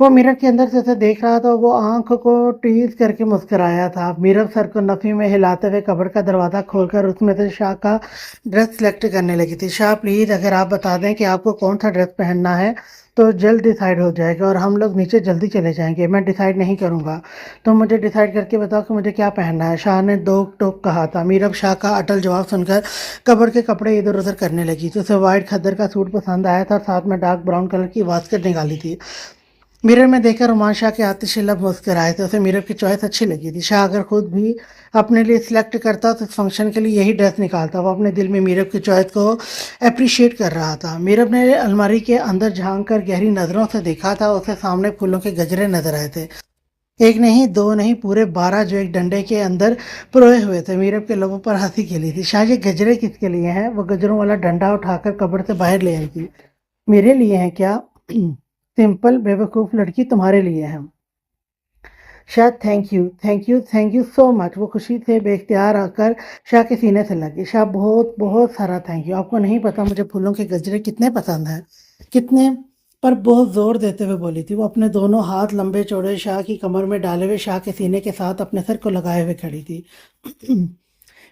وہ میرر کے اندر سے اسے دیکھ رہا تھا، وہ آنکھ کو ٹیز کر کے مسکرایا تھا۔ میرر سر کو نفی میں ہلاتے ہوئے قبر کا دروازہ کھول کر اس میں سے شاہ کا ڈریس سلیکٹ کرنے لگی تھی۔ شاہ پلیز اگر آپ بتا دیں کہ آپ کو کون سا ڈریس پہننا ہے تو جلد ڈیسائیڈ ہو جائے گا اور ہم لوگ نیچے جلدی چلے جائیں گے۔ میں ڈیسائیڈ نہیں کروں گا، تم مجھے ڈیسائیڈ کر کے بتاؤ کہ مجھے کیا پہننا ہے، شاہ نے دو ٹوک کہا تھا۔ میرب شاہ کا اٹل جواب سن کر قبر کے کپڑے ادھر ادھر کرنے لگی تھی۔ اسے وائٹ کھدر کا سوٹ پسند آیا تھا اور ساتھ میں ڈارک براؤن کلر کی واسکٹ نکالی تھی۔ میرر میں دیکھ کر رومان شاہ کے آتشی لب مسکرائے تھے، اسے میرر کی چوائس اچھی لگی تھی۔ شاہ اگر خود بھی اپنے لیے سلیکٹ کرتا تو اس فنکشن کے لیے یہی ڈریس نکالتا۔ وہ اپنے دل میں میرب کی چوائس کو اپریشیٹ کر رہا تھا۔ میرب نے الماری کے اندر جھانک کر گہری نظروں سے دیکھا تھا، اسے سامنے پھولوں کے گجرے نظر آئے تھے، ایک نہیں دو نہیں پورے 12 جو ایک ڈنڈے کے اندر پروئے ہوئے تھے۔ میرب کے لبوں پر ہنسی کھلی تھی۔ شاہ یہ گجرے کس کے لیے ہیں؟ وہ گجروں والا ڈنڈا اٹھا کر قبر سے باہر لے آئی تھی۔ میرے لیے ہیں کیا؟ سمپل بے وقوف لڑکی، تمہارے لیے ہیں۔ Shah thank you thank you thank you so much. وہ خوشی سے بے اختیار آ کر شاہ کے سینے سے لگی۔ شاہ بہت بہت سارا تھینک یو، آپ کو نہیں پتا مجھے پھولوں کے گجرے کتنے پسند ہیں، کتنے، پر بہت زور دیتے ہوئے بولی تھی۔ وہ اپنے دونوں ہاتھ لمبے چوڑے شاہ کی کمر میں ڈالے ہوئے شاہ کے سینے کے ساتھ اپنے سر کو لگائے ہوئے کھڑی تھی۔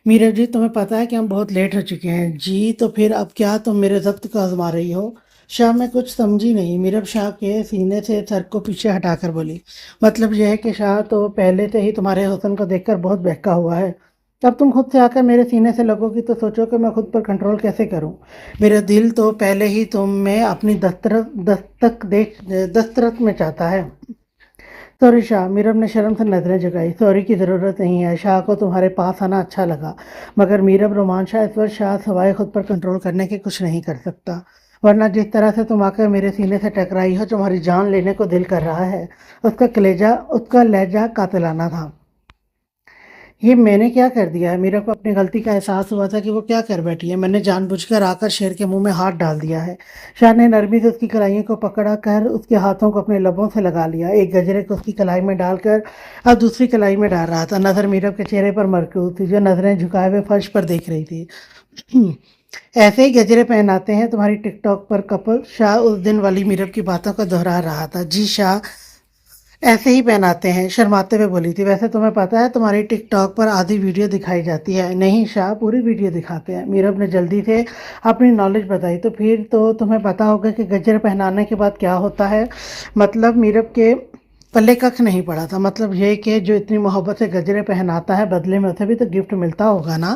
میرا جی تمہیں پتا ہے کہ ہم بہت لیٹ ہو چکے ہیں۔ جی تو پھر اب کیا تم میرے ضبط کو آزما رہی ہو؟ شاہ میں کچھ سمجھی نہیں۔ میرب شاہ کے سینے سے سر کو پیچھے ہٹا کر بولی، مطلب یہ ہے کہ شاہ تو پہلے سے ہی تمہارے حسن کو دیکھ کر بہت بہکا ہوا ہے، اب تم خود سے آ کر میرے سینے سے لگو گی تو سوچو کہ میں خود پر کنٹرول کیسے کروں۔ میرا دل تو پہلے ہی تم میں اپنی دسترس میں چاہتا ہے۔ سوری شاہ، میرب نے شرم سے نظریں جھکائی۔ سوری کی ضرورت نہیں ہے، شاہ کو تمہارے پاس آنا اچھا لگا، مگر میرب رومان شاہ اس وقت شاہ سوائے خود پر کنٹرول کرنے کے کچھ نہیں کر سکتا، ورنہ جس طرح سے تم آ کر میرے سینے سے ٹکرائی ہو تمہاری جان لینے کو دل کر رہا ہے۔ اس کا لہجہ قاتلانہ تھا۔ یہ میں نے کیا کر دیا ہے؟ میرا کو اپنی غلطی کا احساس ہوا تھا کہ وہ کیا کر بیٹھی ہے، میں نے جان بوجھ کر آ کر شیر کے منہ میں ہاتھ ڈال دیا ہے۔ شاہ نے نرمی سے اس کی کلائیوں کو پکڑا کر اس کے ہاتھوں کو اپنے لبوں سے لگا لیا، ایک گجرے کو اس کی کلائی میں ڈال کر اب دوسری کلائی میں ڈال رہا تھا۔ نظر میرب کے چہرے پر مرکوز تھی، جو نظریں جھکائے ہوئے فرش پر دیکھ رہی تھی۔ ایسے ہی گجرے پہناتے ہیں تمہاری ٹک ٹاک پر کپل؟ شاہ اس دن والی میرب کی باتوں کو دہرا رہا تھا۔ جی شاہ، ایسے ہی پہناتے ہیں، شرماتے ہوئے بولی تھی۔ ویسے تمہیں پتا ہے تمہاری ٹک ٹاک پر آدھی ویڈیو دکھائی جاتی ہے۔ نہیں شاہ، پوری ویڈیو دکھاتے ہیں۔ میرب نے جلدی سے اپنی نالج بتائی۔ تو پھر تو تمہیں پتا ہوگا کہ گجر پہنانے کے بعد کیا ہوتا ہے؟ مطلب میرب کے پلے ککھ نہیں پڑا تھا، مطلب یہ کہ جو اتنی محبت سے گجرے پہناتا ہے بدلے میں اسے بھی تو گفٹ ملتا ہوگا نا؟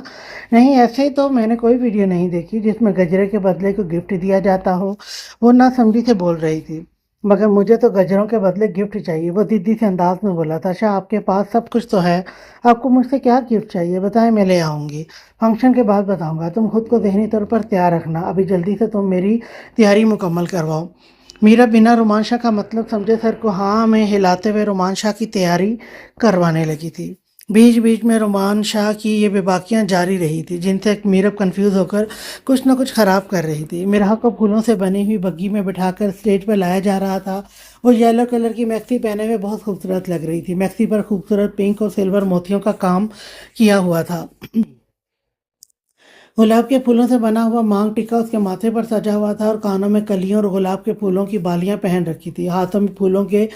نہیں، ایسے ہی تو میں نے کوئی ویڈیو نہیں دیکھی جس میں گجرے کے بدلے کو گفٹ دیا جاتا ہو۔ وہ نہ سمجھی سے بول رہی تھی۔ مگر مجھے تو گجروں کے بدلے گفٹ چاہیے، وہ ضدی سے انداز میں بولا تھا۔ شاہ آپ کے پاس سب کچھ تو ہے، آپ کو مجھ سے کیا گفٹ چاہیے بتائیں، میں لے آؤں گی، فنکشن کے بعد بتاؤں گا، تم خود کو ذہنی طور پر تیار رکھنا، ابھی جلدی سے تم میری تیاری مکمل کرواؤ۔ میرا بنا رومان شاہ کا مطلب سمجھے سر کو ہاں میں ہلاتے ہوئے رومان شاہ کی تیاری کروانے لگی تھی۔ بیچ بیچ میں رومان شاہ کی یہ بے باکیاں جاری رہی تھی جن سے میرب کنفیوز ہو کر کچھ نہ کچھ خراب کر رہی تھی۔ میرا کو پھولوں سے بنی ہوئی بگی میں بٹھا کر اسٹیج پر لایا جا رہا تھا۔ وہ یلو کلر کی میکسی پہنے ہوئے بہت خوبصورت لگ رہی تھی۔ میکسی پر خوبصورت پنک اور سلور موتیوں کا کام کیا ہوا تھا۔ گلاب کے پھولوں سے بنا ہوا مانگ ٹکا اس کے ماتھے پر سجا ہوا تھا اور کانوں میں کلیوں اور گلاب کے پھولوں کی بالیاں پہن رکھی تھی۔ ہاتھوں میں پھولوں کے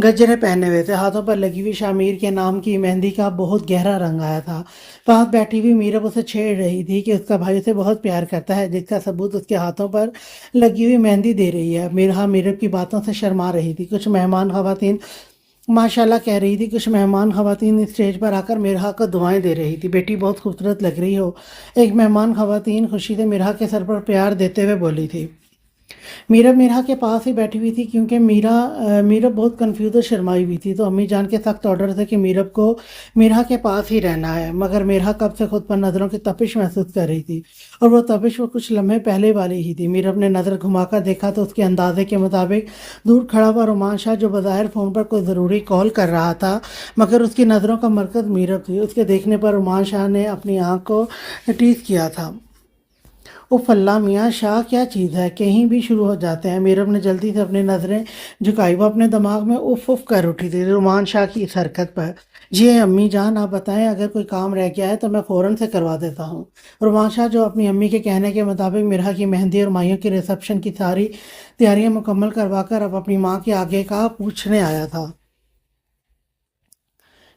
گجرے پہنے ہوئے تھے۔ ہاتھوں پر لگی ہوئی شامیر کے نام کی مہندی کا بہت گہرا رنگ آیا تھا۔ پاس بیٹھی ہوئی میرب اسے چھیڑ رہی تھی کہ اس کا بھائی اسے بہت پیار کرتا ہے، جس کا ثبوت اس کے ہاتھوں پر لگی ہوئی مہندی دے رہی ہے۔ میرب کی باتوں سے شرما رہی تھی۔ کچھ مہمان خواتین ماشاءاللہ کہہ رہی تھی، کچھ مہمان خواتین اسٹیج پر آ کر میرا کو دعائیں دے رہی تھی۔ بیٹی بہت خوبصورت لگ رہی ہو، ایک مہمان خواتین خوشی سے میرا کے سر پر پیار دیتے ہوئے بولی تھی۔ میرب میرا کے پاس ہی بیٹھی ہوئی تھی کیونکہ میرب بہت کنفیوز اور شرمائی ہوئی تھی، تو امی جان کے سخت آرڈر تھے کہ میرب کو میرا کے پاس ہی رہنا ہے، مگر میرا کب سے خود پر نظروں کی تپش محسوس کر رہی تھی اور وہ تپش وہ کچھ لمحے پہلے والی ہی تھی۔ میرب نے نظر گھما کر دیکھا تو اس کے اندازے کے مطابق دور کھڑا ہوا رومان شاہ، جو بظاہر فون پر کوئی ضروری کال کر رہا تھا مگر اس کی نظروں کا مرکز میرب تھی۔ اس کے دیکھنے پر رومان شاہ نے اپنی آنکھ کو ٹیز کیا تھا۔ اف اللہ میاں، شاہ کیا چیز ہے، کہیں بھی شروع ہو جاتے ہیں۔ میرب نے جلدی سے اپنی نظریں جھکائی، وہ اپنے دماغ میں اف اف کر اٹھی تھی رومان شاہ کی اس حرکت پر۔ جی امی جان آپ بتائیں، اگر کوئی کام رہ گیا ہے تو میں فوراً سے کروا دیتا ہوں۔ رومان شاہ جو اپنی امی کے کہنے کے مطابق مرحا کی مہندی اور مائیوں کی ریسپشن کی ساری تیاریاں مکمل کروا کر اب اپنی ماں کے آگے کا پوچھنے آیا تھا۔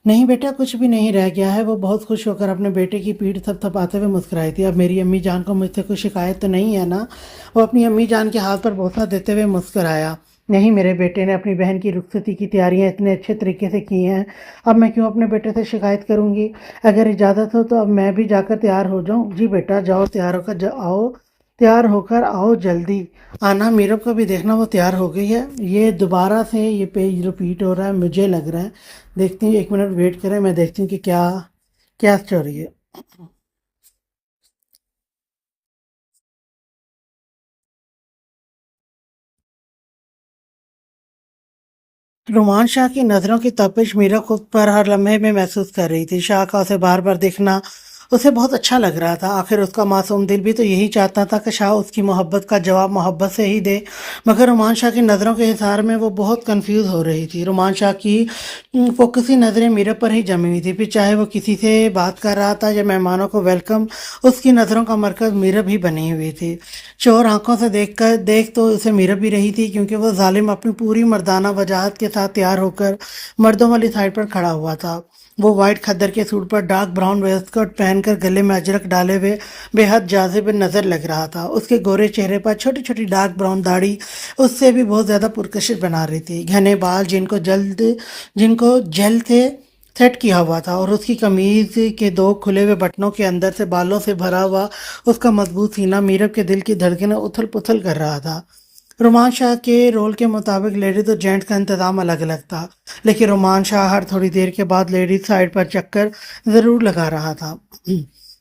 نہیں بیٹا، کچھ بھی نہیں رہ گیا ہے۔ وہ بہت خوش ہو کر اپنے بیٹے کی پیٹھ تھپ تھپاتے ہوئے مسکرائی تھی۔ اب میری امی جان کو مجھ سے کوئی شکایت تو نہیں ہے نا؟ وہ اپنی امی جان کے ہاتھ پر بوسہ دیتے ہوئے مسکرایا۔ نہیں، میرے بیٹے نے اپنی بہن کی رخصتی کی تیاریاں اتنے اچھے طریقے سے کی ہیں، اب میں کیوں اپنے بیٹے سے شکایت کروں گی؟ اگر اجازت ہو تو اب میں بھی جا کر تیار ہو جاؤں؟ جی بیٹا جاؤ، تیار ہو کر آؤ جلدی۔ آنا، میرب کو بھی دیکھنا وہ تیار ہو گئی ہے۔ یہ دوبارہ سے یہ پیج ریپیٹ ہو رہا ہے، مجھے لگ رہا ہے۔ دیکھتی ہوں، 1 منٹ ویٹ کریں، میں دیکھتی ہوں کہ کیا کیا اسٹوری ہے۔ رومان شاہ کی نظروں کی تپش میرا خود پر ہر لمحے میں محسوس کر رہی تھی۔ شاہ کا اسے بار بار دیکھنا اسے بہت اچھا لگ رہا تھا۔ آخر اس کا معصوم دل بھی تو یہی چاہتا تھا کہ شاہ اس کی محبت کا جواب محبت سے ہی دے، مگر رومان شاہ کی نظروں کے اظہار میں وہ بہت کنفیوز ہو رہی تھی۔ رومان شاہ کی فوکسی نظریں میرے پر ہی جمی ہوئی تھی، پھر چاہے وہ کسی سے بات کر رہا تھا یا مہمانوں کو ویلکم، اس کی نظروں کا مرکز میرب ہی بنی ہوئی تھی۔ چور آنکھوں سے دیکھ تو اسے میرب ہی رہی تھی، کیونکہ وہ ظالم اپنی پوری مردانہ وجاہت کے ساتھ تیار ہو کر مردوں والی سائڈ پر کھڑا ہوا تھا۔ وہ وائٹ کھدر کے سوٹ پر ڈارک براؤن ویسٹ کوٹ پہن کر گلے میں اجرک ڈالے ہوئے بے حد جاذب نظر لگ رہا تھا۔ اس کے گورے چہرے پر چھوٹی چھوٹی ڈارک براؤن داڑھی اس سے بھی بہت زیادہ پرکشش بنا رہی تھی۔ گھنے بال جن کو جیل تھے سیٹ کیا ہوا تھا، اور اس کی قمیض کے 2 کھلے ہوئے بٹنوں کے اندر سے بالوں سے بھرا ہوا اس کا مضبوط سینہ میرب کے دل کی دھڑکنیں اتھل پتھل کر رہا تھا۔ رومان شاہ کے رول کے مطابق لیڈیز اور جینٹس کا انتظام الگ الگ تھا، لیکن رومان شاہ ہر تھوڑی دیر کے بعد لیڈیز سائڈ پر چکر ضرور لگا رہا تھا،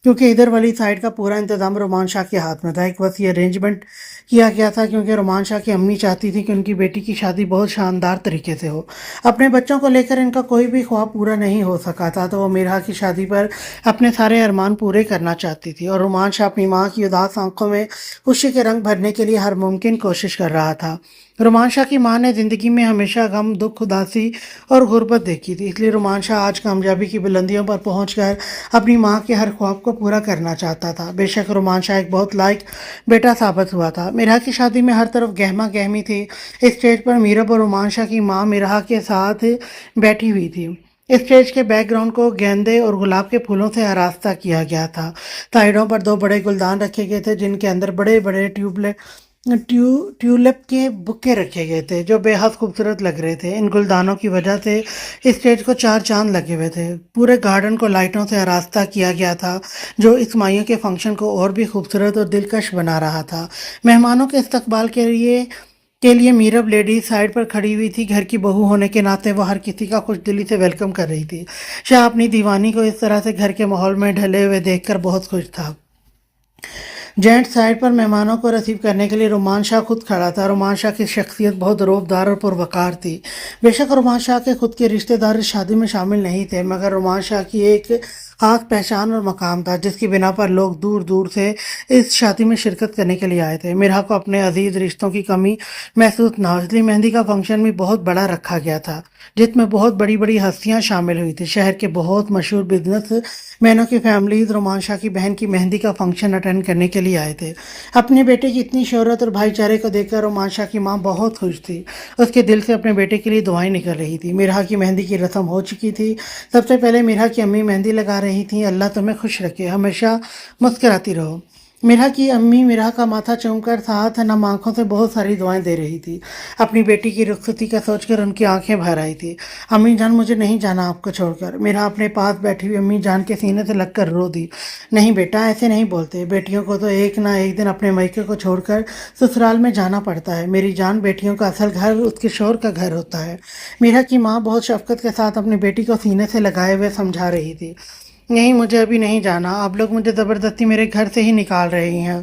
کیونکہ ادھر والی سائڈ کا پورا انتظام رومان شاہ کے ہاتھ میں تھا۔ ایک وسیع ارینجمنٹ کیا گیا تھا، کیونکہ رومان شاہ کی امی چاہتی تھی کہ ان کی بیٹی کی شادی بہت شاندار طریقے سے ہو۔ اپنے بچوں کو لے کر ان کا کوئی بھی خواب پورا نہیں ہو سکا تھا، تو وہ میرا کی شادی پر اپنے سارے ارمان پورے کرنا چاہتی تھی، اور رومان شاہ اپنی ماں کی اداس آنکھوں میں خوشی کے رنگ بھرنے کے لیے ہر ممکن کوشش کر رہا تھا۔ رومان شاہ کی ماں نے زندگی میں ہمیشہ غم، دکھ، اداسی اور غربت دیکھی تھی، اس لیے رومان شاہ آج کامیابی کی بلندیوں پر پہنچ کر اپنی ماں کے ہر خواب کو پورا کرنا چاہتا تھا۔ بے شک رومان شاہ ایک بہت لائق بیٹا ثابت ہوا تھا۔ میرا کی شادی میں ہر طرف گہما گہمی تھی۔ اسٹیج پر میرب اور رومان شاہ کی ماں میرا کے ساتھ بیٹھی ہوئی تھی۔ اسٹیج کے بیک گراؤنڈ کو گیندے اور گلاب کے پھولوں سے آراستہ کیا گیا تھا۔ سائڈوں پر 2 بڑے گلدان رکھے گئے تھے، جن کے اندر بڑے بڑے ٹیولپ کے بکے رکھے گئے تھے، جو بے حد خوبصورت لگ رہے تھے۔ ان گلدانوں کی وجہ سے اسٹیج کو 4 چاند لگے ہوئے تھے۔ پورے گارڈن کو لائٹوں سے آراستہ کیا گیا تھا، جو اس مائیوں کے فنکشن کو اور بھی خوبصورت اور دلکش بنا رہا تھا۔ مہمانوں کے استقبال کے لیے میرب لیڈیز سائڈ پر کھڑی ہوئی تھی۔ گھر کی بہو ہونے کے ناطے وہ ہر کسی کا خوش دلی سے ویلکم کر رہی تھی۔ شاہ اپنی دیوانی کو اس طرح سے گھر کے ماحول میں ڈھلے ہوئے دیکھ کر بہت خوش تھا۔ جینٹ سائڈ پر مہمانوں کو ریسیو کرنے کے لیے رومان شاہ خود کھڑا تھا۔ رومان شاہ کی شخصیت بہت رعبدار اور پروقار تھی۔ بے شک رومان شاہ کے خود کے رشتہ دار اس شادی میں شامل نہیں تھے، مگر رومان شاہ کی ایک خاص پہچان اور مقام تھا، جس کی بنا پر لوگ دور دور سے اس شادی میں شرکت کرنے کے لیے آئے تھے۔ میرا کو اپنے عزیز رشتوں کی کمی محسوس نہ ہو، اس لیے مہندی کا فنکشن بھی بہت بڑا رکھا گیا تھا، جس میں بہت بڑی بڑی ہستیاں شامل ہوئی تھی۔ شہر کے بہت مشہور بزنس مینوں کی فیملیز رومان شاہ کی بہن کی مہندی کا فنکشن اٹینڈ کرنے کے لیے آئے تھے۔ اپنے بیٹے کی اتنی شہرت اور بھائی چارے کو دیکھ کر رومان شاہ کی ماں بہت خوش تھی۔ اس کے دل سے اپنے بیٹے کے لیے دعائیں نکل رہی تھی۔ میرا کی مہندی کی رسم ہو چکی تھی۔ سب سے پہلے میرا کی امی مہندی لگا رہی تھی۔ اللہ تمہیں خوش رکھے، ہمیشہ مسکراتی رہو۔ میرا کی امی میرا کا ماتھا چوم کر ساتھ نم آنکھوں سے بہت ساری دعائیں دے رہی تھی۔ اپنی بیٹی کی رخصتی کا سوچ کر ان کی آنکھیں بھر آئی تھی۔ امی جان مجھے نہیں جانا آپ کو چھوڑ کر۔ میرا اپنے پاس بیٹھی ہوئی امی جان کے سینے سے لگ کر رو دی۔ نہیں بیٹا، ایسے نہیں بولتے، بیٹیوں کو تو ایک نہ ایک دن اپنے میکے کو چھوڑ کر سسرال میں جانا پڑتا ہے۔ میری جان، بیٹیوں کا اصل گھر اس کے شوہر کا گھر ہوتا ہے۔ میرا کی ماں بہت شفقت کے ساتھ اپنی بیٹی کو سینے سے لگائے ہوئے سمجھا رہی تھی۔ نہیں، مجھے ابھی نہیں جانا، آپ لوگ مجھے زبردستی میرے گھر سے ہی نکال رہی ہیں۔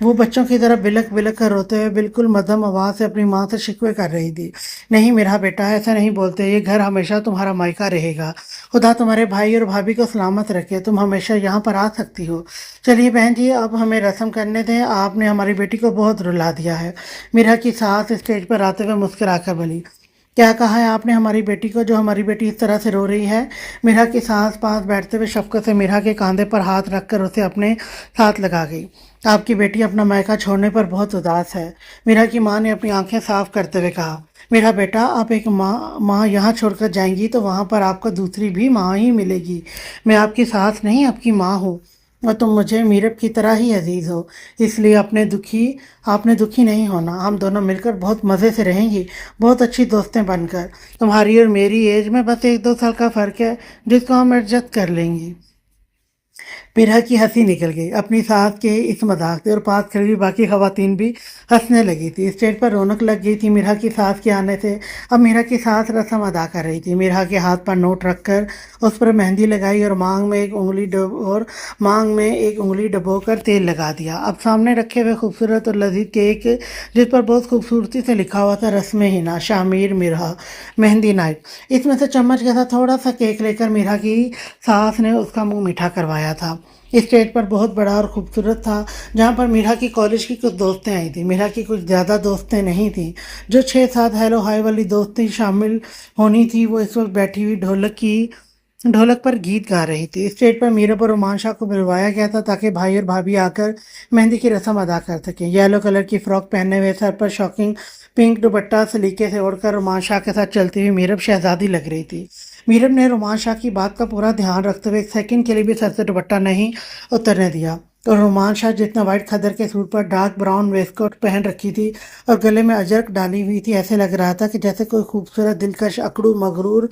وہ بچوں کی طرح بلک بلک کر روتے ہوئے بالکل مدھم آواز سے اپنی ماں سے شکوے کر رہی تھی۔ نہیں میرا بیٹا، ایسا نہیں بولتے، یہ گھر ہمیشہ تمہارا مائکہ رہے گا۔ خدا تمہارے بھائی اور بھابھی کو سلامت رکھے، تم ہمیشہ یہاں پر آ سکتی ہو۔ چلیے بہن جی، اب ہمیں رسم کرنے دیں، آپ نے ہماری بیٹی کو بہت رلا دیا ہے۔ میرا کی ساس اسٹیج پر آتے ہوئے مسکرا کر بولی۔ کیا کہا ہے آپ نے ہماری بیٹی کو جو ہماری بیٹی اس طرح سے رو رہی ہے؟ میرا کی سانس پاس بیٹھتے ہوئے شفقت سے میرا کے کاندھے پر ہاتھ رکھ کر اسے اپنے ساتھ لگا گئی۔ آپ کی بیٹی اپنا مائکا چھوڑنے پر بہت اداس ہے، میرا کی ماں نے اپنی آنکھیں صاف کرتے ہوئے کہا۔ میرا بیٹا، آپ ایک ماں یہاں چھوڑ کر جائیں گی تو وہاں پر آپ کو دوسری بھی ماں ہی ملے گی۔ میں آپ کی ساس نہیں، آپ کی ماں ہوں، اور تم مجھے میرب کی طرح ہی عزیز ہو، اس لیے آپ نے دکھی نہیں ہونا۔ ہم دونوں مل کر بہت مزے سے رہیں گی، بہت اچھی دوستیں بن کر۔ تمہاری اور میری ایج میں بس 1-2 سال کا فرق ہے جس کو ہم ایڈجسٹ کر لیں گی۔ میرا کی ہنسی نکل گئی اپنی ساس کے اس مذاق سے، اور پاس کھڑی ہوئی باقی خواتین بھی ہنسنے لگی تھی۔ اسٹیج پر رونق لگ گئی تھی میرا کی ساس کے آنے سے۔ اب میرا کی ساس رسم ادا کر رہی تھی۔ میرا کے ہاتھ پر نوٹ رکھ کر اس پر مہندی لگائی اور مانگ میں ایک انگلی ڈبو کر تیل لگا دیا۔ اب سامنے رکھے ہوئے خوبصورت اور لذیذ کیک جس پر بہت خوبصورتی سے لکھا ہوا تھا رسم ہنا شامیر مرہا مہندی نائٹ، اس میں سے چمچ کے ساتھ تھوڑا سا کیک لے کر میرا کی ساس نے اس کا منہ میٹھا کروایا تھا۔ اسٹیج پر بہت بڑا اور خوبصورت تھا، جہاں پر میرا کی کالج کی کچھ دوستیں آئی تھیں۔ میرا کی کچھ زیادہ دوستیں نہیں تھیں، جو 6-7 ہیلو ہائی والی دوستیں شامل ہونی تھی وہ اس وقت بیٹھی ہوئی ڈھولک پر گیت گا رہی تھی۔ اسٹیج پر میرب اور رومان شاہ کو بلوایا گیا تھا تاکہ بھائی اور بھابھی آ کر مہندی کی رسم ادا کر سکیں۔ یلو کلر کی فراک پہنے ہوئے، سر پر شاکنگ پنک دوپٹہ سلیقے سے اوڑھ کر رومان شاہ کے ساتھ چلتی ہوئی میرب شہزادی لگ رہی تھی۔ میرب نے رومان شاہ کی بات کا پورا دھیان رکھتے ہوئے ایک سیکنڈ کے لیے بھی سر سے دوپٹہ نہیں اترنے دیا، اور رومان شاہ جتنا وائٹ کھدر کے سوٹ پر ڈارک براؤن ویسٹ کوٹ پہن رکھی تھی اور گلے میں اجرک ڈالی ہوئی تھی، ایسے لگ رہا تھا کہ جیسے کوئی خوبصورت دلکش اکڑو مغرور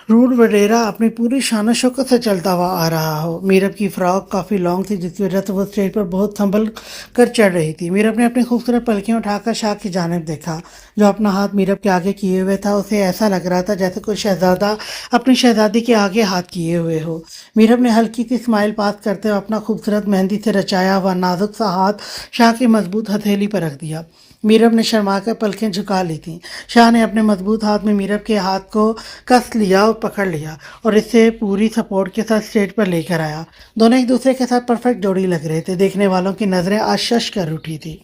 روڈ وڈیرا اپنی پوری شان و شوکت سے چلتا ہوا آ رہا ہو۔ میرب کی فراک کافی لانگ تھی جس کی وجہ سے وہ اسٹیج پر بہت سنبھل کر چڑھ رہی تھی۔ میرب نے اپنی خوبصورت پلکیاں اٹھا کر شاہ کی جانب دیکھا جو اپنا ہاتھ میرب کے آگے کیے ہوئے تھا۔ اسے ایسا لگ رہا تھا جیسے کوئی شہزادہ اپنی شہزادی کے آگے ہاتھ کیے ہوئے ہو۔ میرب نے ہلکی سی اسمائل پاس کرتے ہوئے اپنا خوبصورت مہندی سے رچایا ہوا نازک سا ہاتھ شاہ کی مضبوط ہتھیلی پر رکھ دیا۔ میرب نے شرما کر پلکیں جھکا لی تھیں۔ شاہ نے اپنے مضبوط ہاتھ میں میرب کے ہاتھ کو کس لیا اور پکڑ لیا اور اسے پوری سپورٹ کے ساتھ اسٹیج پر لے کر آیا۔ دونوں ایک دوسرے کے ساتھ پرفیکٹ جوڑی لگ رہے تھے۔ دیکھنے والوں کی نظریں آشش کر اٹھی تھی۔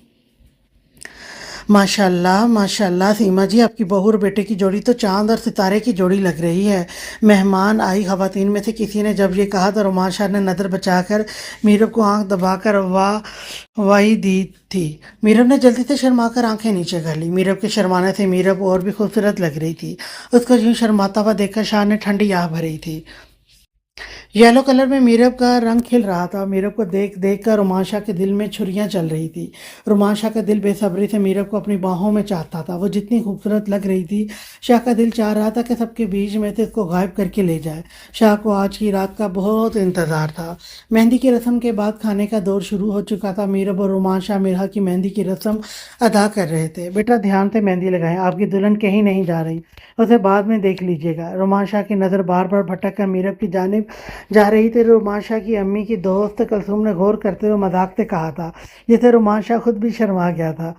ماشاء اللہ سیما جی، آپ کی بہو اور بیٹے کی جوڑی تو چاند اور ستارے کی جوڑی لگ رہی ہے۔ مہمان آئی خواتین میں سے کسی نے جب یہ کہا تو رومان شاہ نے نظر بچا کر میرب کو آنکھ دبا کر وائی دی تھی۔ میرب نے جلدی سے شرما کر آنکھیں نیچے کر لی۔ میرب کے شرمانے سے میرب اور بھی خوبصورت لگ رہی تھی۔ اس کو یوں شرماتا ہوا دیکھ کر شاہ نے ٹھنڈی آہ بھری تھی۔ یلو کلر میں میرب کا رنگ کھل رہا تھا۔ میرب کو دیکھ کر رومان شاہ کے دل میں چھریاں چل رہی تھی۔ رومان شاہ کا دل بے صبری سے میرب کو اپنی باہوں میں چاہتا تھا۔ وہ جتنی خوبصورت لگ رہی تھی، شاہ کا دل چاہ رہا تھا کہ سب کے بیچ میں سے اس کو غائب کر کے لے جائے۔ شاہ کو آج کی رات کا بہت انتظار تھا۔ مہندی کی رسم کے بعد کھانے کا دور شروع ہو چکا تھا۔ میرب اور رومان شاہ میرا کی مہندی کی رسم ادا کر رہے تھے۔ بیٹا دھیان سے مہندی لگائیں، آپ کی دلہن کہیں نہیں جا رہی، اسے بعد میں دیکھ لیجیے گا۔ رومان شاہ کی نظر بار بار بھٹک کر میرب کی جانب جا رہی تھی۔ رومان شاہ کی امی کی دوست کلثوم نے غور کرتے ہوئے مذاق سے کہا تھا، جسے رومان شاہ خود بھی شرما گیا تھا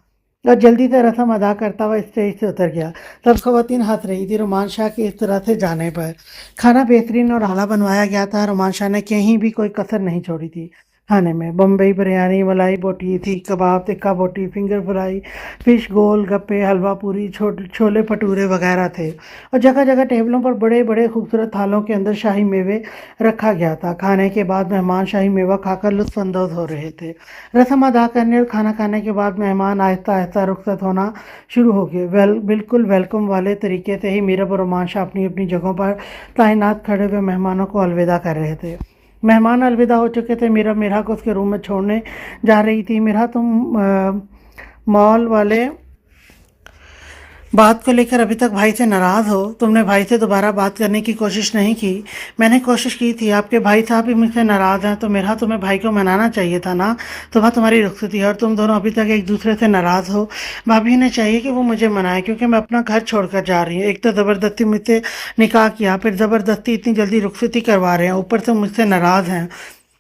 اور جلدی سے رسم ادا کرتا ہوا اسٹیج سے اتر گیا۔ سب خواتین ہنس رہی تھی رومان شاہ کے اس طرح سے جانے پر۔ کھانا بہترین اور اعلیٰ بنوایا گیا تھا۔ رومان شاہ نے کہیں بھی کوئی کسر نہیں چھوڑی تھی۔ کھانے میں بمبئی بریانی، ملائی بوٹی، سیخ کباب، تکہ بوٹی، finger fry, fish gol gappe, حلوہ پوری، چھولے بھٹورے وغیرہ تھے، اور جگہ جگہ ٹیبلوں پر بڑے بڑے خوبصورت تھالوں کے اندر شاہی میوے رکھا گیا تھا۔ کھانے کے بعد مہمان شاہی میوہ کھا کر لطف اندوز ہو رہے تھے۔ رسم ادا کرنے اور کھانا کھانے کے بعد مہمان آہستہ آہستہ رخصت ہونا شروع ہو گئے۔ بالکل ویلکم والے طریقے سے ہی میرب اور رومان شاہ اپنی اپنی جگہوں پر تعینات کھڑے ہوئے مہمانوں کو الوداع کر رہے تھے۔ مہمان الوداع ہو چکے تھے۔ میرا کو اس کے روم میں چھوڑنے جا رہی تھی۔ تم مال والے بات کو لے کر ابھی تک بھائی سے ناراض ہو؟ تم نے بھائی سے دوبارہ بات کرنے کی کوشش نہیں کی؟ میں نے کوشش کی تھی، آپ کے بھائی صاحب بھی مجھ سے ناراض ہیں تو تمہیں بھائی کو منانا چاہیے تھا نا۔ صبح تمہاری رخصتی ہے اور تم دونوں ابھی تک ایک دوسرے سے ناراض ہو۔ بھابھی نے چاہیے کہ وہ مجھے منائے کیونکہ میں اپنا گھر چھوڑ کر جا رہی ہوں۔ ایک تو زبردستی مجھ سے نکاح کیا، پھر زبردستی اتنی جلدی رخصتی کروا رہے ہیں، اوپر سے مجھ سے ناراض ہیں۔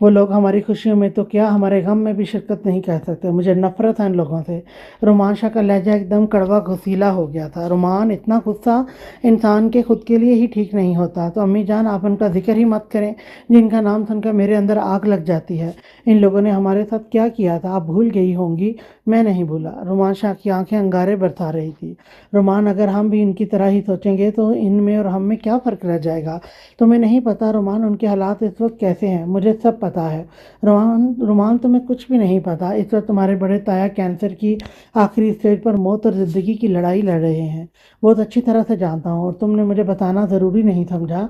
وہ لوگ ہماری خوشیوں میں تو کیا ہمارے غم میں بھی شرکت نہیں کر سکتے۔ مجھے نفرت ہے ان لوگوں سے۔ رومان شاہ کا لہجہ ایک دم کڑوا گھسیلا ہو گیا تھا۔ رومان، اتنا غصہ انسان کے خود کے لیے ہی ٹھیک نہیں ہوتا، تو امی جان آپ ان کا ذکر ہی مت کریں، جن کا نام سن کر میرے اندر آگ لگ جاتی ہے۔ ان لوگوں نے ہمارے ساتھ کیا کیا تھا آپ بھول گئی ہوں گی، میں نہیں بھولا۔ رومان شاہ کی آنکھیں انگارے برسا رہی تھی۔ رومان، اگر ہم بھی ان کی طرح ہی سوچیں گے تو ان میں اور ہم میں کیا فرق رہ جائے گا؟ تمہیں نہیں پتا رومان ان کے حالات اس وقت کیسے ہیں، مجھے سب پتا ہے۔ رومان تمہیں کچھ بھی نہیں پتا، اس وقت تمہارے بڑے تایا کینسر کی آخری اسٹیج پر موت اور زندگی کی لڑائی لڑ رہے ہیں، بہت اچھی طرح سے جانتا ہوں، اور تم نے مجھے بتانا ضروری نہیں سمجھا۔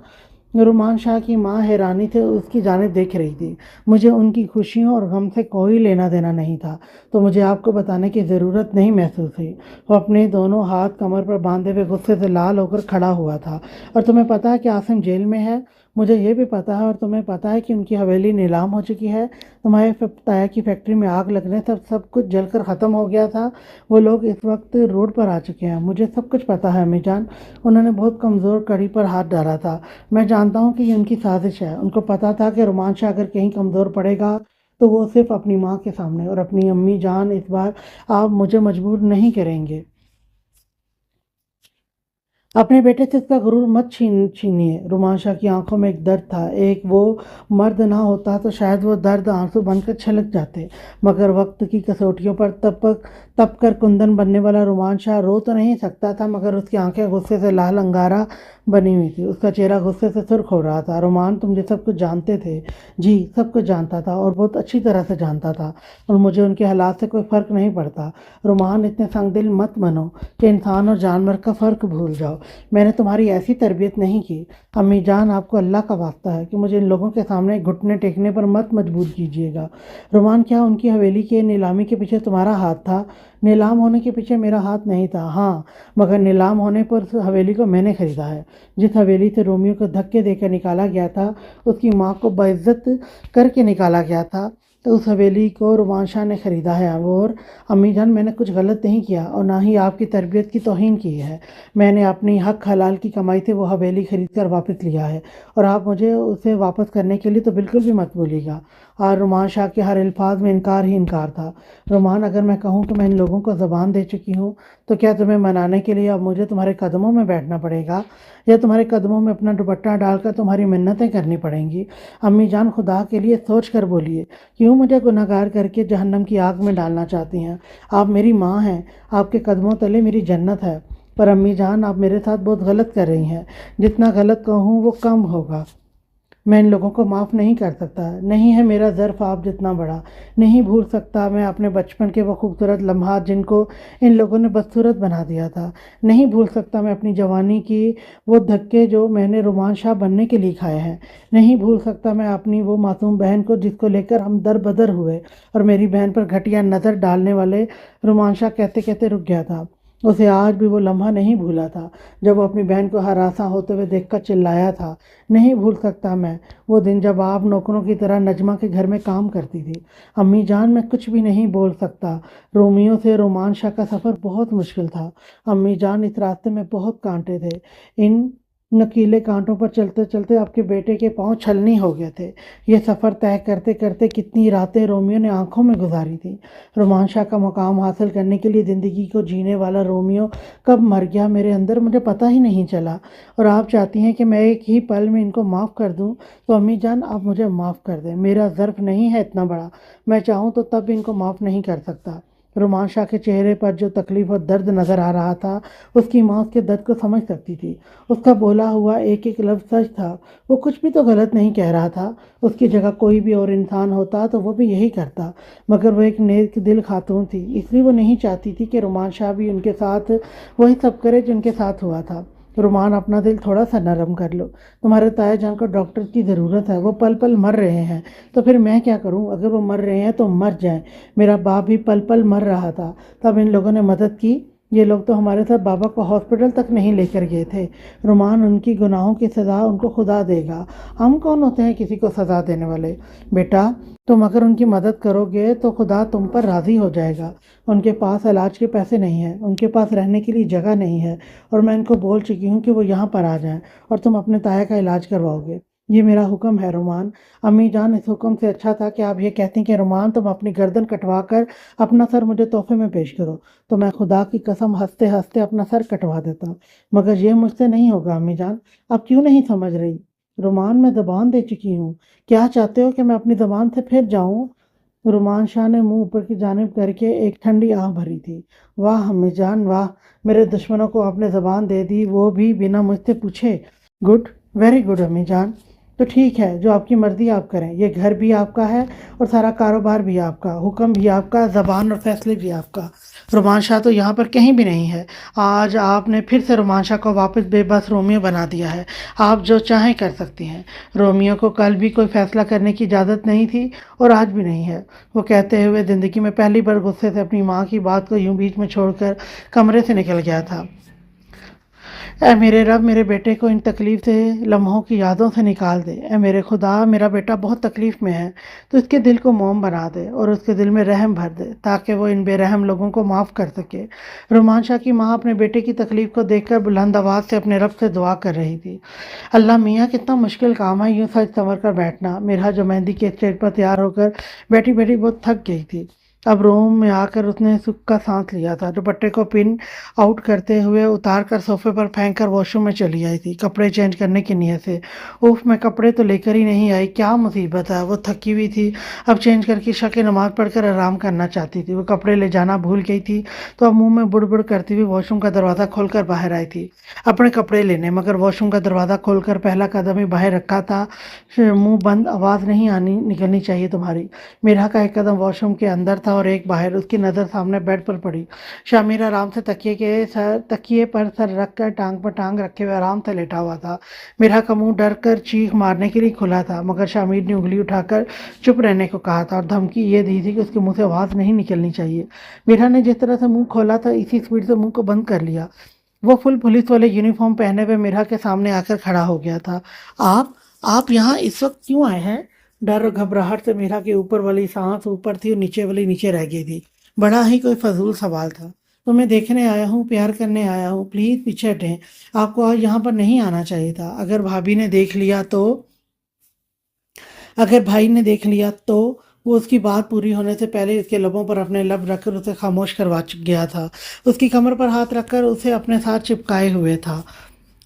رومان شاہ کی ماں حیرانی سے اس کی جانب دیکھ رہی تھی۔ مجھے ان کی خوشیوں اور غم سے کوئی لینا دینا نہیں تھا، تو مجھے آپ کو بتانے کی ضرورت نہیں محسوس ہوئی۔ وہ اپنے دونوں ہاتھ کمر پر باندھے ہوئے غصے سے لال ہو کر کھڑا ہوا تھا۔ اور تمہیں پتا ہے کہ عاصم جیل میں ہے؟ مجھے یہ بھی پتا ہے، اور تمہیں پتا ہے کہ ان کی حویلی نیلام ہو چکی ہے۔ تمہارے تایا کی فیکٹری میں آگ لگنے سے سب کچھ جل کر ختم ہو گیا تھا۔ وہ لوگ اس وقت روڈ پر آ چکے ہیں، مجھے سب کچھ پتا ہے امی جان۔ انہوں نے بہت کمزور کڑی پر ہاتھ ڈالا تھا، میں جانتا ہوں کہ یہ ان کی سازش ہے۔ ان کو پتا تھا کہ رومان شاہ اگر کہیں کمزور پڑے گا تو وہ صرف اپنی ماں کے سامنے، اور اپنی امی جان اس بار آپ مجھے مجبور نہیں کریں گے۔ اپنے بیٹے سے اس کا غرور مت چھینیے۔ رومان شاہ کی آنکھوں میں ایک درد تھا، ایک وہ مرد نہ ہوتا تو شاید وہ درد آنسو بن کر چھلک جاتے، مگر وقت کی کسوٹیوں پر تپ کر کندن بننے والا رومان شاہ رو تو نہیں سکتا تھا، مگر اس کی آنکھیں غصے سے لال انگارہ بنی ہوئی تھی، اس کا چہرہ غصے سے سرخ ہو رہا تھا۔ رومان، تم یہ سب کچھ جانتے تھے؟ جی، سب کچھ جانتا تھا، اور بہت اچھی طرح سے جانتا تھا، اور مجھے ان کے حالات سے کوئی فرق نہیں پڑتا۔ رومان، اتنے سنگ دل مت بنو کہ انسان اور جانور کا فرق بھول جاؤ۔ میں نے تمہاری ایسی تربیت نہیں کی۔ امی جان، آپ کو اللہ کا واسطہ ہے کہ مجھے ان لوگوں کے سامنے گھٹنے ٹیکنے پر مت مجبور کیجیے گا۔ رومان، کیا ان کی حویلی کے نیلامی کے پیچھے تمہارا ہاتھ تھا؟ نیلام ہونے کے پیچھے میرا ہاتھ نہیں تھا، ہاں، مگر نیلام ہونے پر اس حویلی کو میں نے خریدا ہے۔ جس حویلی سے رومیو کو دھکے دے کر نکالا گیا تھا، اس کی ماں کو باعزت کر کے نکالا گیا تھا، تو اس حویلی کو رومان شاہ نے خریدا ہے۔ اور امی جان، میں نے کچھ غلط نہیں کیا، اور نہ ہی آپ کی تربیت کی توہین کی ہے۔ میں نے اپنی حق حلال کی کمائی سے وہ حویلی خرید کر واپس لیا ہے، اور آپ مجھے اسے واپس کرنے کے لیے تو بالکل بھی مت بولیے گا۔ اور رومان شاہ کے ہر الفاظ میں انکار ہی انکار تھا۔ رومان، اگر میں کہوں کہ میں ان لوگوں کو زبان دے چکی ہوں، تو کیا تمہیں منانے کے لیے اب مجھے تمہارے قدموں میں بیٹھنا پڑے گا، یا تمہارے قدموں میں اپنا دوپٹہ ڈال کر تمہاری منتیں کرنی پڑیں گی؟ امی جان، خدا کے لیے سوچ کر بولیے، کیوں مجھے گنہگار کر کے جہنم کی آگ میں ڈالنا چاہتی ہیں؟ آپ میری ماں ہیں، آپ کے قدموں تلے میری جنت ہے، پر امی جان، آپ میرے ساتھ بہت غلط کر رہی ہیں۔ جتنا غلط کہوں وہ کم ہوگا۔ میں ان لوگوں کو معاف نہیں کر سکتا، نہیں ہے میرا ظرف آپ جتنا بڑا، نہیں بھول سکتا میں اپنے بچپن کے وہ خوبصورت لمحات جن کو ان لوگوں نے بدصورت بنا دیا تھا، نہیں بھول سکتا میں اپنی جوانی کی وہ دھکے جو میں نے رومان شاہ بننے کے لیے کھائے ہیں، نہیں بھول سکتا میں اپنی وہ معصوم بہن کو جس کو لے کر ہم در بدر ہوئے، اور میری بہن پر گھٹیا نظر ڈالنے والے رومان شاہ کہتے کہتے رک گیا تھا۔ اسے آج بھی وہ لمحہ نہیں بھولا تھا جب وہ اپنی بہن کو ہراساں ہوتے ہوئے دیکھ کر چلایا تھا۔ نہیں بھول سکتا میں وہ دن جب آپ نوکروں کی طرح نجمہ کے گھر میں کام کرتی تھی۔ امی جان، میں کچھ بھی نہیں بول سکتا۔ رومیو سے رومان شاہ کا سفر بہت مشکل تھا امی جان، اس راستے میں بہت کانٹے تھے، ان نکیلے کانٹوں پر چلتے چلتے آپ کے بیٹے کے پاؤں چھلنی ہو گئے تھے۔ یہ سفر طے کرتے کرتے کتنی راتیں رومیو نے آنکھوں میں گزاری تھیں۔ رومان شاہ کا مقام حاصل کرنے کے لیے زندگی کو جینے والا رومیو کب مر گیا میرے اندر مجھے پتہ ہی نہیں چلا، اور آپ چاہتی ہیں کہ میں ایک ہی پل میں ان کو معاف کر دوں، تو امی جان آپ مجھے معاف کر دیں، میرا ظرف نہیں ہے اتنا بڑا، میں چاہوں تو تب ان کو معاف نہیں کر سکتا۔ رومان شاہ کے چہرے پر جو تکلیف اور درد نظر آ رہا تھا، اس کی ماں اس کے درد کو سمجھ سکتی تھی۔ اس کا بولا ہوا ایک ایک لفظ سچ تھا، وہ کچھ بھی تو غلط نہیں کہہ رہا تھا۔ اس کی جگہ کوئی بھی اور انسان ہوتا تو وہ بھی یہی کرتا، مگر وہ ایک نیک دل خاتون تھی، اس لیے وہ نہیں چاہتی تھی کہ رومان شاہ بھی ان کے ساتھ وہی سب کرے جو ان کے ساتھ ہوا تھا۔ رومان، اپنا دل تھوڑا سا نرم کر لو، تمہارے تایا جان کو ڈاکٹر کی ضرورت ہے، وہ پل پل مر رہے ہیں، تو پھر میں کیا کروں؟ اگر وہ مر رہے ہیں تو مر جائیں، میرا باپ بھی پل پل مر رہا تھا، تب ان لوگوں نے مدد کی؟ یہ لوگ تو ہمارے ساتھ بابا کو ہاسپٹل تک نہیں لے کر گئے تھے۔ رومان، ان کی گناہوں کی سزا ان کو خدا دے گا، ہم کون ہوتے ہیں کسی کو سزا دینے والے؟ بیٹا، تم اگر ان کی مدد کرو گے تو خدا تم پر راضی ہو جائے گا۔ ان کے پاس علاج کے پیسے نہیں ہیں، ان کے پاس رہنے کے لیے جگہ نہیں ہے، اور میں ان کو بول چکی ہوں کہ وہ یہاں پر آ جائیں اور تم اپنے تایا کا علاج کرواؤ گے۔ یہ میرا حکم ہے رومان۔ امی جان، اس حکم سے اچھا تھا کہ آپ یہ کہتی کہ رومان تم اپنی گردن کٹوا کر اپنا سر مجھے تحفے میں پیش کرو، تو میں خدا کی قسم ہنستے ہنستے اپنا سر کٹوا دیتا، مگر یہ مجھ سے نہیں ہوگا امی جان۔ اب کیوں نہیں سمجھ رہی؟ رومان، میں زبان دے چکی ہوں، کیا چاہتے ہو کہ میں اپنی زبان سے پھر جاؤں؟ رومان شاہ نے منہ اوپر کی جانب کر کے ایک ٹھنڈی آہ بھری تھی۔ واہ امی جان واہ، میرے دشمنوں کو آپ نے زبان دے دی، وہ بھی بنا مجھ سے پوچھے۔ گڈ، ویری گڈ امی جان۔ تو ٹھیک ہے، جو آپ کی مرضی آپ کریں، یہ گھر بھی آپ کا ہے اور سارا کاروبار بھی آپ کا، حکم بھی آپ کا، زبان اور فیصلے بھی آپ کا۔ رومان شاہ تو یہاں پر کہیں بھی نہیں ہے۔ آج آپ نے پھر سے رومان شاہ کو واپس بے بس رومیو بنا دیا ہے۔ آپ جو چاہیں کر سکتی ہیں۔ رومیو کو کل بھی کوئی فیصلہ کرنے کی اجازت نہیں تھی اور آج بھی نہیں ہے۔ وہ کہتے ہوئے زندگی میں پہلی بار غصے سے اپنی ماں کی بات کو یوں بیچ میں چھوڑ کر کمرے سے نکل گیا تھا۔ اے میرے رب، میرے بیٹے کو ان تکلیف سے لمحوں کی یادوں سے نکال دے۔ اے میرے خدا، میرا بیٹا بہت تکلیف میں ہے، تو اس کے دل کو موم بنا دے اور اس کے دل میں رحم بھر دے تاکہ وہ ان بے رحم لوگوں کو معاف کر سکے۔ رومان شاہ کی ماں اپنے بیٹے کی تکلیف کو دیکھ کر بلند آواز سے اپنے رب سے دعا کر رہی تھی۔ اللہ میاں، کتنا مشکل کام ہے یوں سج سنور کر بیٹھنا۔ میرا جو مہندی کے اسٹیج پر تیار ہو کر بیٹھی بیٹھی بہت تھک گئی تھی۔ اب روم میں آ کر اس نے سکھ کا سانس لیا تھا۔ دوپٹے کو پن آؤٹ کرتے ہوئے اتار کر صوفے پر پھینک کر واش روم میں چلی آئی تھی کپڑے چینج کرنے کی نیت سے۔ اوف، میں کپڑے تو لے کر ہی نہیں آئی، کیا مصیبت ہے۔ وہ تھکی ہوئی تھی، اب چینج کر کے عشاء کی نماز پڑھ کر آرام کرنا چاہتی تھی۔ وہ کپڑے لے جانا بھول گئی تھی تو اب منہ میں بڑ بڑ کرتی ہوئی واش روم کا دروازہ کھول کر باہر آئی تھی اپنے کپڑے لینے، مگر واش روم کا دروازہ کھول کر پہلا قدم ہی باہر رکھا تھا۔ منہ بند، آواز نہیں نکلنی چاہیے تمہاری۔ میرا کا ایک قدم واش روم کے اندر تھا اور ایک باہر۔ اس کی نظر سامنے بیڈ پر پڑی۔ شامیر آرام سے تکیے پر سر رکھ کر ٹانگ پر ٹانگ رکھے ہوئے آرام سے لیٹا ہوا تھا۔ میرا کا منہ ڈر کر چیخ مارنے کے لیے کھلا تھا، مگر شامیر نے انگلی اٹھا کر چپ رہنے کو کہا تھا اور دھمکی یہ دی تھی کہ اس کے منہ سے آواز نہیں نکلنی چاہیے۔ میرا نے جس طرح سے منہ کھولا تھا اسی سپیڈ سے منہ کو بند کر لیا۔ وہ فل پولیس والے یونیفارم پہنے ہوئے میرا کے سامنے آ کر کھڑا ہو گیا تھا۔ آپ یہاں اس وقت کیوں آئے ہیں؟ ڈر اور گھبراہٹ سے میرا کے اوپر والی سانس اوپر تھی اور نیچے والی نیچے رہ گئی تھی۔ بڑا ہی کوئی فضول سوال تھا۔ تمہیں دیکھنے آیا ہوں، پیار کرنے آیا ہوں، پلیز پیچھے ہٹیں۔ آپ کو آج یہاں پر نہیں آنا چاہیے تھا۔ اگر بھابھی نے دیکھ لیا تو، اگر بھائی نے دیکھ لیا تو۔ وہ اس کی بات پوری ہونے سے پہلے اس کے لبوں پر اپنے لب رکھ کر اسے خاموش کروا گیا تھا۔ اس کی کمر پر ہاتھ رکھ کر اسے اپنے ساتھ چپکائے ہوئے تھا۔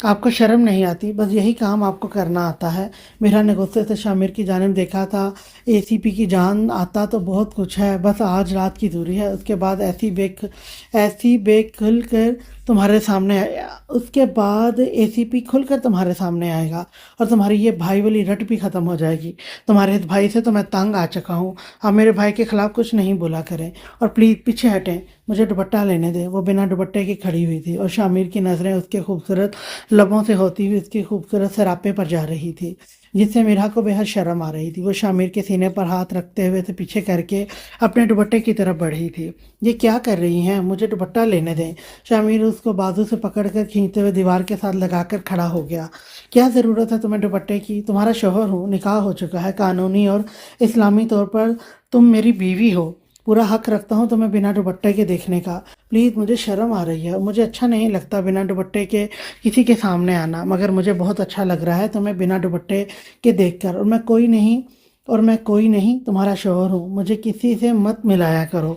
آپ کو شرم نہیں آتی؟ بس یہی کام آپ کو کرنا آتا ہے۔ میرا نے غصے سے شامر کی جانب دیکھا تھا۔ اے سی پی کی جان، آتا تو بہت کچھ ہے، بس آج رات کی دوری ہے، اس کے بعد ایسی بے کھل کر تمہارے سامنے اس کے بعد اے سی پی کھل کر تمہارے سامنے آئے گا اور تمہاری یہ بھائی والی رٹ بھی ختم ہو جائے گی۔ تمہارے اس بھائی سے تو میں تنگ آ چکا ہوں۔ آپ میرے بھائی کے خلاف کچھ نہیں بولا کریں اور پلیز پیچھے ہٹیں، مجھے دوپٹہ لینے دیں۔ وہ بنا دوپٹے کی کھڑی ہوئی تھی اور شامر کی نظریں اس کے خوبصورت لبوں سے ہوتی ہوئی اس کی خوبصورت سراپے پر جا رہی تھی، جس سے میرا کو بے حد شرم آ رہی تھی۔ وہ شامر کے سینے پر ہاتھ رکھتے ہوئے اسے پیچھے کر کے اپنے دوپٹے کی طرف بڑھی تھی۔ یہ کیا کر رہی ہیں؟ مجھے دوپٹہ لینے دیں۔ شامر اس کو بازو سے پکڑ کر کھینچتے ہوئے دیوار کے ساتھ لگا کر کھڑا ہو گیا۔ کیا ضرورت ہے تمہیں دوپٹے کی؟ تمہارا شوہر ہوں، نکاح ہو چکا ہے، قانونی اور اسلامی طور پر تم میری بیوی ہو، پورا حق رکھتا ہوں تمہیں بنا دوپٹے کے دیکھنے کا۔ پلیز، مجھے شرم آ رہی ہے اور مجھے اچھا نہیں لگتا بنا دوپٹے کے کسی کے سامنے آنا، مگر مجھے بہت اچھا لگ رہا ہے تمہیں بنا دوپٹے کے دیکھ کر، اور میں کوئی نہیں تمہارا شوہر ہوں، مجھے کسی سے مت ملایا کرو۔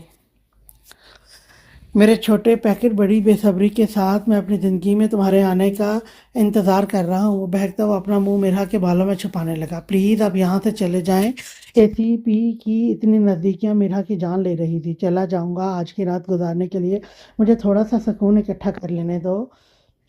میرے چھوٹے پیکٹ، بڑی بے صبری کے ساتھ میں اپنی زندگی میں تمہارے آنے کا انتظار کر رہا ہوں۔ وہ بہکتا ہوا اپنا منہ میرا کے بالوں میں چھپانے لگا۔ پلیز اب یہاں سے چلے جائیں۔ اے سی پی کی اتنی نزدیکیاں میرا کی جان لے رہی تھی۔ چلا جاؤں گا، آج کی رات گزارنے کے لیے مجھے تھوڑا سا سکون اکٹھا کر لینے دو۔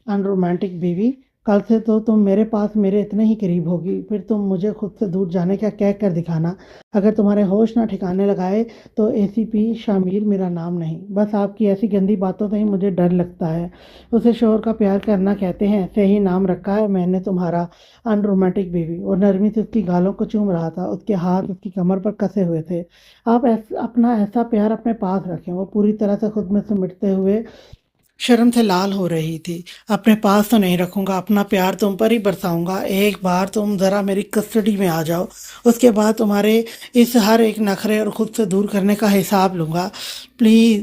ان رومانٹک بیوی، کل سے تو تم میرے پاس میرے اتنے ہی قریب ہوگی، پھر تم مجھے خود سے دور جانے کا کہہ کر دکھانا۔ اگر تمہارے ہوش نہ ٹھکانے لگائے تو اے سی پی شامیر میرا نام نہیں، بس آپ کی ایسی گندی باتوں سے ہی مجھے ڈر لگتا ہے۔ اسے شوہر کا پیار کرنا کہتے ہیں، صحیح نام رکھا ہے میں نے تمہارا، ان رومانٹک بیوی۔ اور نرمی سے اس کی گالوں کو چوم رہا تھا، اس کے ہاتھ اس کی کمر پر کسے ہوئے تھے۔ آپ اپنا ایسا پیار اپنے پاس رکھیں۔ وہ پوری طرح سے خود میں سمٹتے ہوئے شرم سے لال ہو رہی تھی۔ اپنے پاس تو نہیں رکھوں گا، اپنا پیار تم پر ہی برساؤں گا۔ ایک بار تم ذرا میری کسٹڈی میں آ جاؤ، اس کے بعد تمہارے اس ہر ایک نخرے اور خود سے دور کرنے کا حساب لوں گا۔ پلیز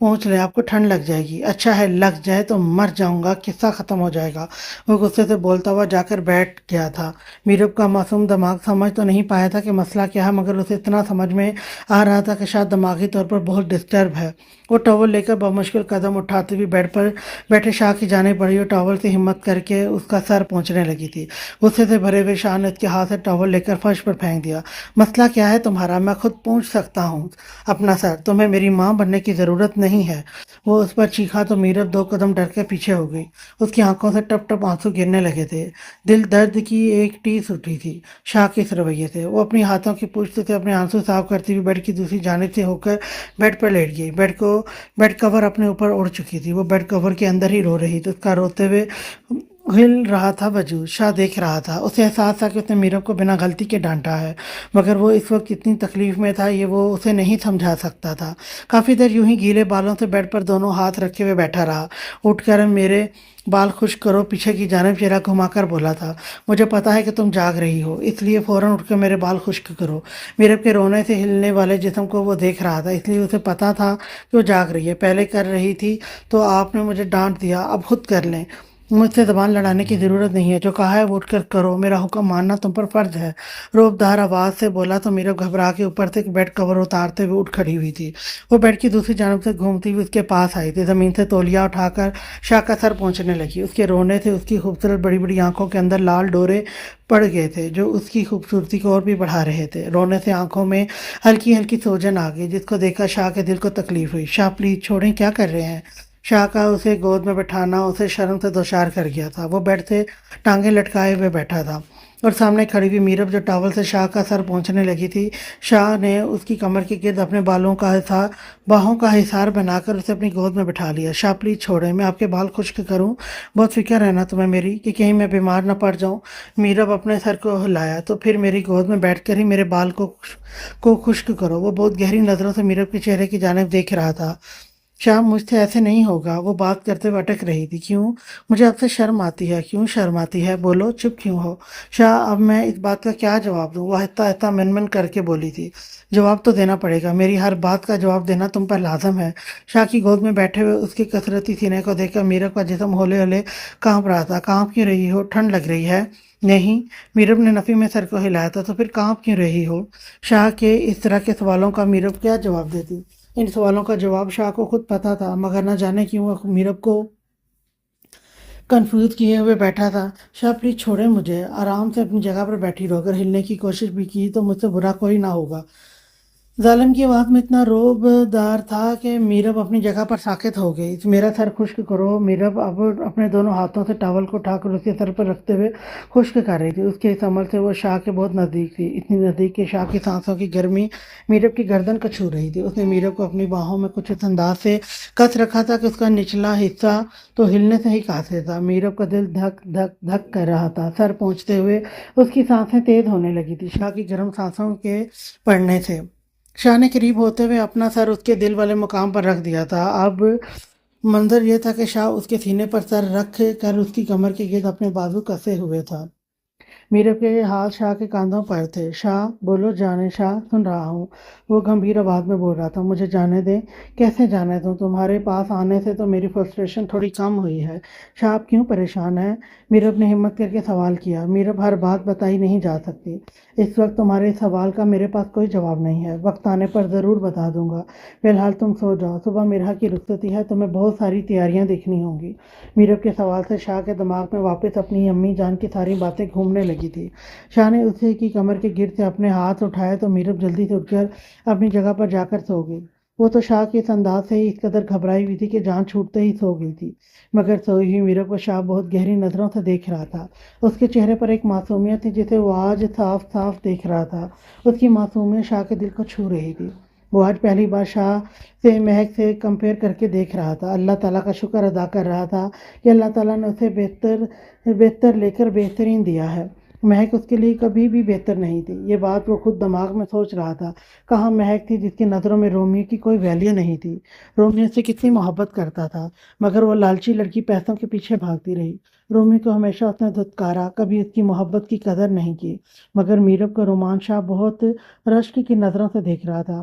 پہنچ لے، آپ کو ٹھنڈ لگ جائے گی، اچھا ہے لگ جائے تو مر جاؤں گا، قصہ ختم ہو جائے گا۔ وہ غصے سے بولتا ہوا جا کر بیٹھ گیا تھا۔ میرب کا معصوم دماغ سمجھ تو نہیں پایا تھا کہ مسئلہ کیا ہے، مگر اسے اتنا سمجھ میں آ رہا تھا کہ شاید دماغی طور پر بہت ڈسٹرب ہے۔ وہ ٹاول لے کر بمشکل قدم اٹھاتی ہوئی بیڈ پر بیٹھے شاہ کی جانب بڑھی اور ٹاول سے ہمت کر کے اس کا سر پہنچنے لگی تھی۔ غصے سے بھرے ہوئے شاہ نے اس کے ہاتھ سے ٹاول لے کر فرش پر پھینک دیا۔ مسئلہ کیا ہے تمہارا؟ میں خود پوچھ سکتا ہوں اپنا سر، تمہیں میری ماں بننے کی ضرورت نہیں ہے۔ وہ اس پر چیخا تو میرب 2 قدم ڈر کے پیچھے ہو گئی۔ اس کی آنکھوں سے ٹپ ٹپ آنسو گرنے لگے تھے۔ دل درد کی ایک ٹیس اٹھی تھی شاہ کے اس رویے سے۔ وہ اپنی ہاتھوں کی پشت سے اپنے آنسو صاف کرتی ہوئی بیڈ کی دوسری جانب سے ہو کر بیڈ پر لیٹ گئی۔ بیڈ کور اپنے اوپر اڑ چکی تھی۔ وہ بیڈ کور کے اندر ہی رو رہی تھی، اس کا روتے ہوئے ہل رہا تھا وجود۔ شاہ دیکھ رہا تھا، اسے احساس تھا کہ اس نے میرب کو بنا غلطی کے ڈانٹا ہے، مگر وہ اس وقت اتنی تکلیف میں تھا یہ وہ اسے نہیں سمجھا سکتا تھا۔ کافی دیر یوں ہی گیلے بالوں سے بیڈ پر دونوں ہاتھ رکھے ہوئے بیٹھا رہا۔ اٹھ کر میرے بال خشک کرو، پیچھے کی جانب چہرہ گھما کر بولا تھا۔ مجھے پتا ہے کہ تم جاگ رہی ہو، اس لیے فوراً اٹھ کر میرے بال خشک کرو۔ میرب کے رونے سے ہلنے والے جسم کو وہ دیکھ رہا تھا، اس لیے اسے پتا تھا کہ وہ جاگ رہی ہے۔ پہلے کر رہی تھی تو آپ نے مجھے ڈانٹ دیا، اب خود کر لیں۔ مجھ سے زبان لڑانے کی ضرورت نہیں ہے، جو کہا ہے وہ اٹھ کر کرو، میرا حکم ماننا تم پر فرض ہے۔ روب دار آواز سے بولا تو میرب گھبرا کے اوپر سے بیڈ کور اتارتے ہوئے اٹھ کھڑی ہوئی تھی۔ وہ بیڈ کی دوسری جانب سے گھومتی ہوئی اس کے پاس آئی تھی، زمین سے تولیہ اٹھا کر شاہ کا سر پہنچنے لگی۔ اس کے رونے سے اس کی خوبصورت بڑی بڑی آنکھوں کے اندر لال ڈورے پڑ گئے تھے جو اس کی خوبصورتی کو اور بھی بڑھا رہے تھے۔ رونے سے آنکھوں میں ہلکی ہلکی سوجن آ گئی، جس کو دیکھا شاہ کے دل کو تکلیف ہوئی۔ شاہ پلیز چھوڑیں، کیا کر رہے ہیں؟ شاہ کا اسے گود میں بٹھانا اسے شرم سے دوچار کر گیا تھا۔ وہ بیڈ سے ٹانگیں لٹکائے ہوئے بیٹھا تھا اور سامنے کھڑی ہوئی میرب جو ٹاول سے شاہ کا سر پہنچنے لگی تھی۔ شاہ نے اس کی کمر کے گرد اپنے باہوں کا حصار بنا کر اسے اپنی گود میں بٹھا لیا۔ شاہ پلیز چھوڑیں، میں آپ کے بال خشک کروں؟ بہت فکر ہے نا تمہیں میری کہ کہیں میں بیمار نہ پڑ جاؤں؟ میرب اپنے سر کو ہلایا تو پھر میری گود میں بیٹھ کر ہی میرے بال کو خشک کرو۔ وہ بہت گہری نظروں سے میرب کے چہرے کی جانب دیکھ رہا تھا۔ شاہ مجھ سے ایسے نہیں ہوگا، وہ بات کرتے ہوئے اٹک رہی تھی۔ کیوں؟ مجھے آپ سے شرم آتی ہے۔ کیوں شرم آتی ہے؟ بولو، چپ کیوں ہو؟ شاہ اب میں اس بات کا کیا جواب دوں؟ وہ آہستہ آہستہ من کر کے بولی تھی۔ جواب تو دینا پڑے گا، میری ہر بات کا جواب دینا تم پر لازم ہے۔ شاہ کی گود میں بیٹھے ہوئے اس کے کثرتی سینے کو دیکھ کر میرب کا جسم ہولے ہولے کانپ رہا تھا۔ کانپ کیوں رہی ہو؟ ٹھنڈ لگ رہی ہے؟ نہیں، میرب نے نفی میں سر کو ہلایا تھا۔ تو پھر کانپ کیوں رہی ہو؟ شاہ کے اس طرح کے سوالوں کا میرب کیا جواب دیتی؟ ان سوالوں کا جواب شاہ کو خود پتا تھا، مگر نہ جانے کیوں وہ میرب کو کنفیوز کیے ہوئے بیٹھا تھا۔ شاہ پلیز چھوڑیں مجھے، آرام سے اپنی جگہ پر بیٹھی رہو، اگر ہلنے کی کوشش بھی کی تو مجھ سے برا کوئی نہ ہوگا۔ ظالم کی آواز میں اتنا روب دار تھا کہ میرب اپنی جگہ پر ساکت ہو گئی۔ میرا سر خشک کرو۔ میرب اب اپنے دونوں ہاتھوں سے ٹاول کو اٹھا کر اس کے سر پر رکھتے ہوئے خشک کر رہی تھی۔ اس کے اس عمل سے وہ شاہ کے بہت نزدیک تھی، اتنی نزدیک کہ شاہ کی سانسوں کی گرمی میرب کی گردن کو چھو رہی تھی۔ اس نے میرب کو اپنی باہوں میں کچھ اس انداز سے کس رکھا تھا کہ اس کا نچلا حصہ تو ہلنے سے ہی قاصر تھا۔ میرب کا دل دھک دھک دھک کر رہا تھا۔ سر پہنچتے ہوئے اس کی سانسیں تیز ہونے لگی تھی شاہ کی گرم سانسوں کے پڑنے سے۔ شاہ نے قریب ہوتے ہوئے اپنا سر اس کے دل والے مقام پر رکھ دیا تھا۔ اب منظر یہ تھا کہ شاہ اس کے سینے پر سر رکھ کر اس کی کمر کے گرد اپنے بازو کسے ہوئے تھا۔ میرب کے ہاتھ شاہ کے کاندھوں پر تھے۔ شاہ بولو جانے، شاہ سن رہا ہوں، وہ گمبھیر آواز میں بول رہا تھا۔ مجھے جانے دیں۔ کیسے جانے دوں؟ تمہارے پاس آنے سے تو میری فرسٹریشن تھوڑی کم ہوئی ہے۔ شاہ آپ کیوں پریشان ہیں؟ میرب نے ہمت کر کے سوال کیا۔ میرب ہر بات بتائی نہیں جا سکتی اس وقت، تمہارے سوال کا میرے پاس کوئی جواب نہیں ہے، وقت آنے پر ضرور بتا دوں گا، فی الحال تم سو جاؤ، صبح میرا کی رخصتی ہے، تمہیں بہت ساری تیاریاں دیکھنی ہوں گی۔ میرب کے سوال سے شاہ کے دماغ میں واپس اپنی امی جان کی ساری باتیں گھومنے لگی تھی۔ شاہ نے اسے کی کمر کے گرد سے اپنے ہاتھ اٹھائے تو میرب جلدی سے اٹھ کر اپنی جگہ پر جا کر سو گئی۔ وہ تو شاہ کے اس انداز سے ہی اس قدر گھبرائی ہوئی تھی کہ جان چھوٹتے ہی سو گئی تھی، مگر سوئی ہوئی میرب کو شاہ بہت گہری نظروں سے دیکھ رہا تھا۔ اس کے چہرے پر ایک معصومیت تھی جسے وہ آج صاف صاف دیکھ رہا تھا۔ اس کی معصومیت شاہ کے دل کو چھو رہی تھی۔ وہ آج پہلی بار شاہ سے مہک سے کمپیئر کر کے دیکھ رہا تھا۔ اللہ تعالیٰ کا شکر ادا کر رہا تھا کہ اللہ تعالیٰ نے اسے بہتر لے کر بہترین دیا ہے۔ مہک اس کے لیے کبھی بھی بہتر نہیں تھی، یہ بات وہ خود دماغ میں سوچ رہا تھا۔ کہاں مہک تھی جس کی نظروں میں رومیو کی کوئی ویلیو نہیں تھی؟ رومیو سے کتنی محبت کرتا تھا، مگر وہ لالچی لڑکی پیسوں کے پیچھے بھاگتی رہی۔ رومیو کو ہمیشہ اس نے دھتکارا، کبھی اس کی محبت کی قدر نہیں کی، مگر میرب کو رومان شاہ بہت رشک کی نظروں سے دیکھ رہا تھا۔